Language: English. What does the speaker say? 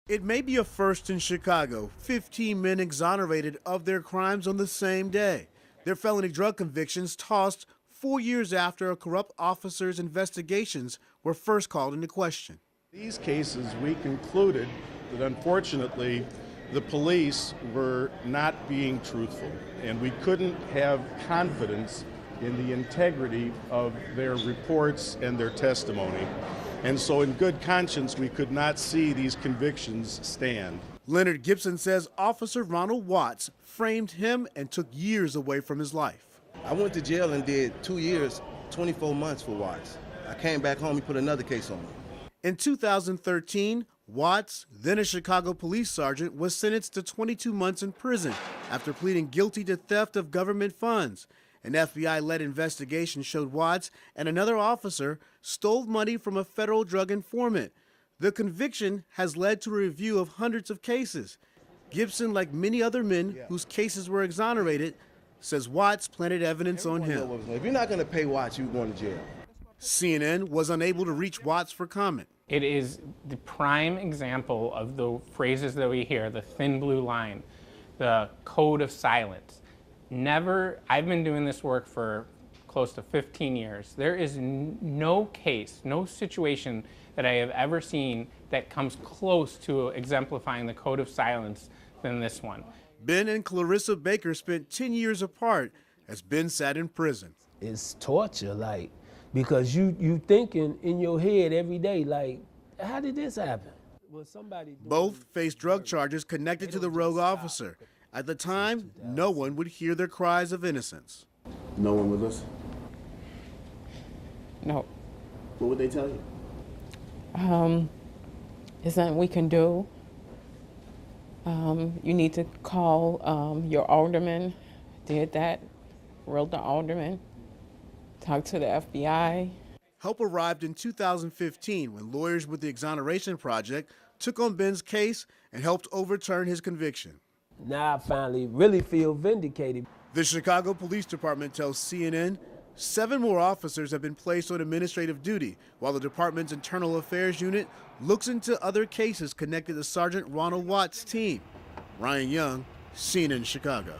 It may be a first in Chicago. 15 men exonerated of their crimes on the same day. Their felony drug convictions tossed 4 years after a corrupt officer's investigations were first called into question. These cases, we concluded that unfortunately the police were not being truthful, and we couldn't have confidence in the integrity of their reports and their testimony. And so in good conscience, we could not see these convictions stand. Leonard Gibson says Officer Ronald Watts framed him and took years away from his life. I went to jail and did 2 years, 24 months for Watts. I came back home, he put another case on me. In 2013, Watts, then a Chicago police sergeant, was sentenced to 22 months in prison after pleading guilty to theft of government funds. An FBI-led investigation showed Watts and another officer stole money from a federal drug informant. The conviction has led to a review of hundreds of cases. Gibson, like many other men whose cases were exonerated, says Watts planted evidence on him. If you're not going to pay Watts, you're going to jail. CNN was unable to reach Watts for comment. It is the prime example of the phrases that we hear, the thin blue line, the code of silence. Never, I've been doing this work for close to 15 years. There is no case, no situation that I have ever seen that comes close to exemplifying the code of silence than this one. Ben and Clarissa Baker spent 10 years apart as Ben sat in prison. It's torture, like, because you thinking in your head every day, like, how did this happen? Well, both faced drug charges connected to the rogue officer. At the time, no one would hear their cries of innocence. No one would listen? No. What would they tell you? There's nothing we can do. You need to call your alderman. Did that, wrote the alderman, talked to the FBI. Help arrived in 2015 when lawyers with the Exoneration Project took on Ben's case and helped overturn his conviction. Now I finally really feel vindicated. The Chicago Police Department tells CNN 7 more officers have been placed on administrative duty, while the department's Internal Affairs Unit looks into other cases connected to Sergeant Ronald Watts' team. Ryan Young, CNN Chicago.